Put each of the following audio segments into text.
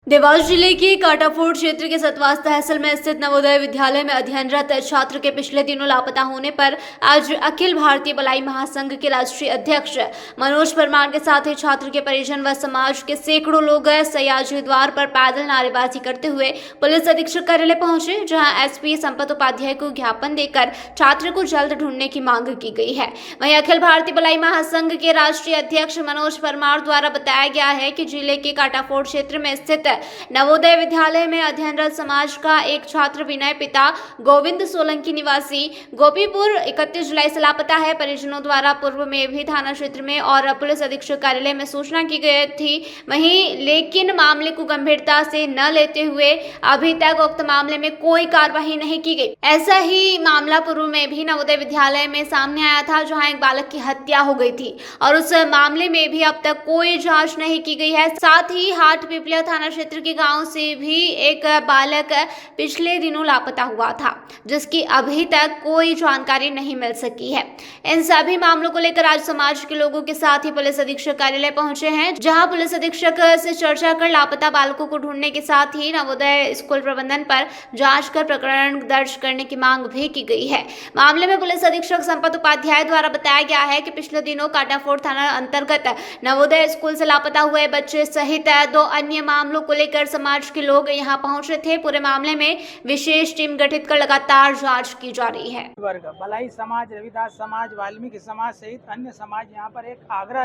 देवास जिले के काटाफोड़ क्षेत्र के सतवास तहसील में स्थित नवोदय विद्यालय में अध्ययनरत छात्र के पिछले दिनों लापता होने पर आज अखिल भारतीय भलाई महासंघ के राष्ट्रीय अध्यक्ष मनोज परमार के साथ ही छात्र के परिजन व समाज के सैकड़ों लोग सयाजी द्वार पर पैदल नारेबाजी करते हुए पुलिस अधीक्षक कार्यालय पहुंचे, जहां एसपी संपत उपाध्याय को ज्ञापन देकर छात्र को जल्द ढूंढने की मांग की गई है। वहीं अखिल भारतीय भलाई महासंघ के राष्ट्रीय अध्यक्ष मनोज परमार द्वारा बताया गया है कि जिले के काटाफोड़ क्षेत्र में स्थित नवोदय विद्यालय में अध्ययनरत समाज का एक छात्र विनय पिता गोविंद सोलंकी निवासी गोपीपुर 31 जुलाई से लापता है। परिजनों द्वारा पूर्व में भी थाना क्षेत्र में और पुलिस अधीक्षक कार्यालय में सूचना की गई थी, वहीं लेकिन मामले को गंभीरता से न लेते हुए अभी तक उक्त मामले में कोई कार्रवाई नहीं की गई। ऐसा ही मामला पूर्व में भी नवोदय विद्यालय में सामने आया था, जहां एक बालक की हत्या हो गई थी और उस मामले में भी अब तक कोई जांच नहीं की गई है। साथ ही हाट पिपलिया थाना क्षेत्र के गांव से भी एक बालक पिछले दिनों लापता हुआ था, जिसकी अभी तक कोई जानकारी नहीं मिल सकी है। इन सभी मामलों को लेकर आज समाज के लोगों के साथ ही पुलिस अधीक्षक कार्यालय पहुंचे हैं, जहां पुलिस अधीक्षक से चर्चा कर लापता बालकों को ढूंढने के साथ ही नवोदय स्कूल प्रबंधन पर जांच कर प्रकरण दर्ज करने की मांग भी की गई है। मामले में पुलिस अधीक्षक संपत उपाध्याय द्वारा बताया गया है कि पिछले दिनों काटाफोड़ थाना अंतर्गत नवोदय स्कूल से लापता हुए बच्चे सहित 2 अन्य मामलों को लेकर समाज के लोग यहां पहुंचे थे। पूरे मामले में विशेष टीम गठित कर लगातार जांच की जा रही है। वर्ग भलाई समाज, रविदास समाज, वाल्मीकि समाज सहित अन्य समाज यहां पर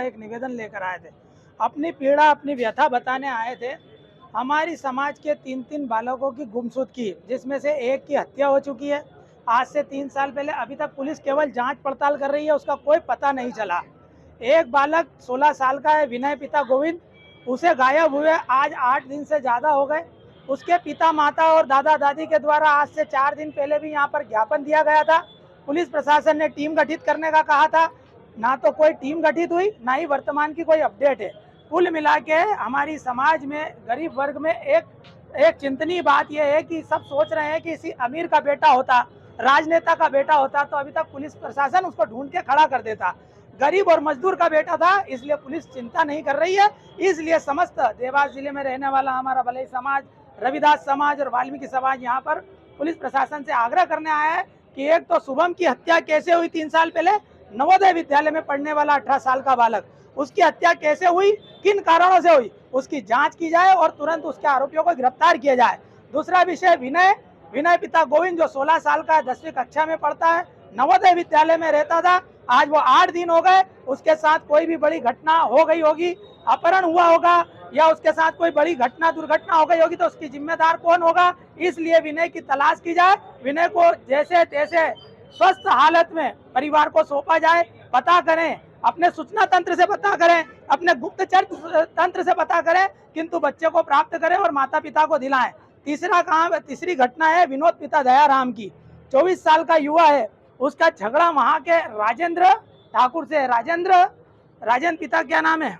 एक निवेदन लेकर आए थे। अपनी पीड़ा, अपनी व्यथा बताने आए थे। हमारी समाज के 3 बालकों की गुमशुदगी, जिसमें से एक की हत्या हो चुकी है आज से 3 साल पहले। अभी तक पुलिस केवल जांच पड़ताल कर रही है, उसका कोई पता नहीं चला। एक बालक 16 साल का है, विनय पिता गोविंद, उसे गायब हुए आज 8 दिन से ज़्यादा हो गए। उसके पिता, माता और दादा दादी के द्वारा आज से 4 दिन पहले भी यहाँ पर ज्ञापन दिया गया था। पुलिस प्रशासन ने टीम गठित करने का कहा था, ना तो कोई टीम गठित हुई, ना ही वर्तमान की कोई अपडेट है। कुल मिला के हमारी समाज में, गरीब वर्ग में एक चिंतनीय बात यह है कि सब सोच रहे हैं कि किसी अमीर का बेटा होता, राजनेता का बेटा होता तो अभी तक पुलिस प्रशासन उसको ढूंढ के खड़ा कर देता। गरीब और मजदूर का बेटा था, इसलिए पुलिस चिंता नहीं कर रही है। इसलिए समस्त देवास जिले में रहने वाला हमारा भलाई समाज, रविदास समाज और वाल्मीकि समाज यहाँ पर पुलिस प्रशासन से आग्रह करने आया है कि एक तो शुभम की हत्या कैसे हुई 3 साल पहले, नवोदय विद्यालय में पढ़ने वाला 18 साल का बालक, उसकी हत्या कैसे हुई, किन कारणों से हुई, उसकी जांच की जाए और तुरंत उसके आरोपियों को गिरफ्तार किया जाए। दूसरा विषय विनय पिता गोविंद, जो 16 साल का 10वीं कक्षा में पढ़ता है, नवोदय विद्यालय में रहता था। आज वो 8 दिन हो गए, उसके साथ कोई भी बड़ी घटना हो गई होगी, अपहरण हुआ होगा या उसके साथ कोई बड़ी घटना, दुर्घटना हो गई होगी, तो उसकी जिम्मेदार कौन होगा। इसलिए विनय की तलाश की जाए, विनय को जैसे तैसे स्वस्थ हालत में परिवार को सौंपा जाए। पता करें, अपने सूचना तंत्र से पता करें, अपने गुप्तचर तंत्र से पता करें, किंतु बच्चे को प्राप्त करें और माता पिता को दिलाएं। तीसरी घटना है विनोद पिता दयाराम की, 24 साल का युवा है। उसका झगड़ा वहाँ के राजेंद्र ठाकुर से, राजेंद्र पिता क्या नाम है,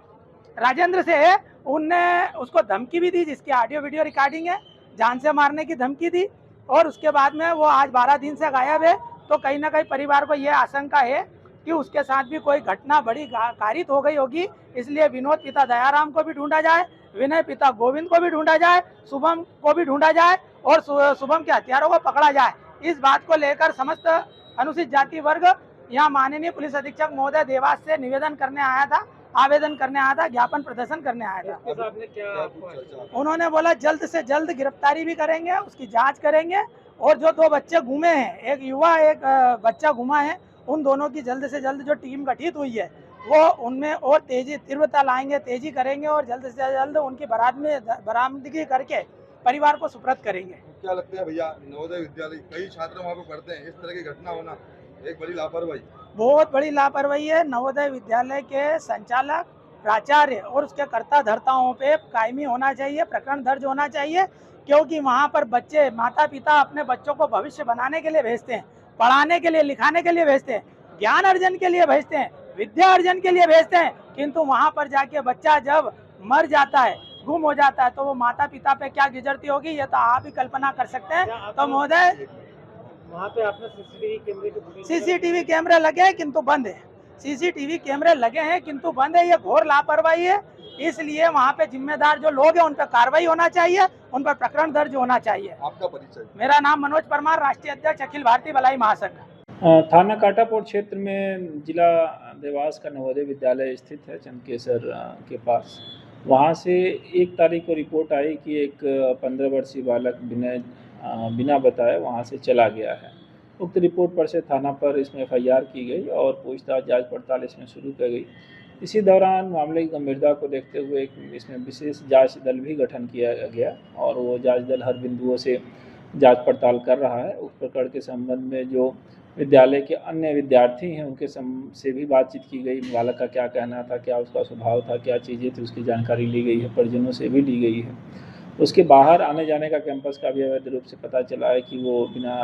राजेंद्र से है। उनने उसको धमकी भी दी, जिसकी ऑडियो वीडियो रिकॉर्डिंग है, जान से मारने की धमकी दी और उसके बाद में वो आज 12 दिन से गायब है। तो कहीं ना कहीं परिवार को यह आशंका है कि उसके साथ भी कोई घटना बड़ी कारित हो गई होगी। इसलिए विनोद पिता दयाराम को भी ढूंढा जाए, विनय पिता गोविंद को भी ढूंढा जाए, शुभम को भी ढूंढा जाए और शुभम के हत्यारों को पकड़ा जाए। इस बात को लेकर समस्त अनुसूचित जाति वर्ग यहाँ माननीय पुलिस अधीक्षक महोदय देवास से आवेदन करने आया था, ज्ञापन प्रदर्शन करने आया था। उन्होंने बोला जल्द से जल्द गिरफ्तारी भी करेंगे, उसकी जांच करेंगे और जो 2 बच्चे घूमे हैं, एक युवा एक बच्चा घुमा है, उन दोनों की जल्द से जल्द जो टीम गठित हुई है वो उनमें और तीव्रता लाएंगे, तेजी करेंगे और जल्द से जल्द उनकी बरामदगी करके परिवार को सुपुर्द करेंगे। क्या लगता है भैया, नवोदय विद्यालय कई छात्र वहाँ पे पढ़ते हैं, इस तरह की घटना होना एक बड़ी लापरवाही, बहुत बड़ी लापरवाही है। नवोदय विद्यालय के संचालक, प्राचार्य और उसके कर्ता धर्ताओं पे कायमी होना चाहिए, प्रकरण दर्ज होना चाहिए, क्योंकि वहाँ पर बच्चे, माता पिता अपने बच्चों को भविष्य बनाने के लिए भेजते हैं, पढ़ाने के लिए, लिखाने के लिए भेजते हैं, ज्ञान अर्जन के लिए भेजते हैं, विद्या अर्जन के लिए भेजते हैं, किंतु वहाँ पर जाके बच्चा जब मर जाता है, गुम हो जाता है, तो वो माता पिता पे क्या गुजरती होगी, ये तो आप ही कल्पना कर सकते हैं। तो महोदय, वहाँ पे आपने सीसीटीवी कैमरे लगे हैं किंतु बंद है, सीसीटीवी कैमरे लगे हैं किंतु बंद है। ये घोर लापरवाही है। इसलिए वहाँ पे जिम्मेदार जो लोग हैं उन पर कार्रवाई होना चाहिए, उन पर प्रकरण दर्ज होना चाहिए। आपका परिचय? मेरा नाम मनोज परमार, राष्ट्रीय अध्यक्ष अखिल भारतीय भलाई महासंघ। थाना काटापुर क्षेत्र में जिला देवास का नवोदय विद्यालय स्थित है चंदकेसर के पास। वहाँ से 1 तारीख को रिपोर्ट आई कि एक 15 वर्षीय बालक बिना बताए वहाँ से चला गया है। उक्त रिपोर्ट पर से थाना पर इसमें FIR की गई और पूछताछ जांच पड़ताल इसमें शुरू की गई। इसी दौरान मामले की गंभीरता को देखते हुए इसमें विशेष जांच दल भी गठन किया गया और वो जांच दल हर बिंदुओं से जांच पड़ताल कर रहा है। उस प्रकरण के संबंध में जो विद्यालय के अन्य विद्यार्थी हैं उनके से भी बातचीत की गई। बालक का क्या कहना था, क्या उसका स्वभाव था, क्या चीज़ें थी, उसकी जानकारी ली गई है, परिजनों से भी ली गई है। उसके बाहर आने जाने का कैंपस का भी अवैध रूप से पता चला है कि वो बिना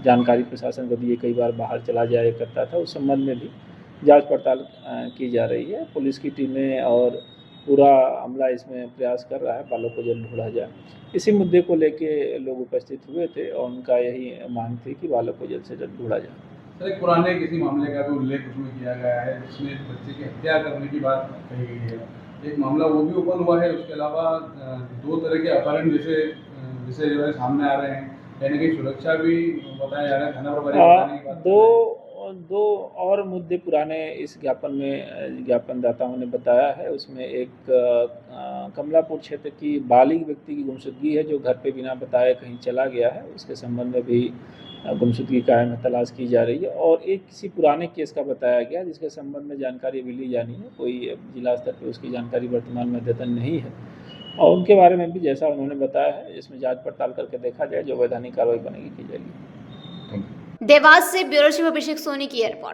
जानकारी प्रशासन को दिए कई बार बाहर चला जाया करता था। उस संबंध में भी जांच पड़ताल की जा रही है। पुलिस की टीमें और पूरा अमला इसमें प्रयास कर रहा है बालक को जल्द ढूंढा जाए। इसी मुद्दे को लेके लोग उपस्थित हुए थे और उनका यही मांग थी कि बालक को जल्द से जल्द ढूंढा जाए। सर, एक पुराने किसी मामले का भी उल्लेख उसमें किया गया है जिसमें बच्चे की हत्या करने की बात कही गई है। एक मामला वो भी ओपन हुआ है। उसके अलावा 2 तरह के अपहरण जैसे जो है सामने आ रहे हैं। कहीं ना कहीं सुरक्षा भी बताया जा रहा है। थाना प्रभारी बताने की बात दो और मुद्दे पुराने इस ज्ञापन में ज्ञापनदाताओं ने बताया है। उसमें एक कमलापुर क्षेत्र की बालिग व्यक्ति की गुमशुदगी है जो घर पे बिना बताए कहीं चला गया है। उसके संबंध में भी गुमशुदगी कायम है, तलाश की जा रही है। और एक किसी पुराने केस का बताया गया जिसके संबंध में जानकारी अभी ली जानी है। कोई जिला स्तर पर उसकी जानकारी वर्तमान में अद्यतन नहीं है और उनके बारे में भी जैसा उन्होंने बताया है इसमें जाँच पड़ताल करके देखा जाए, जो वैधानिक कार्रवाई बनेगी की जाएगी। देवास से ब्यूरो चीफ अभिषेक सोनी की रिपोर्ट।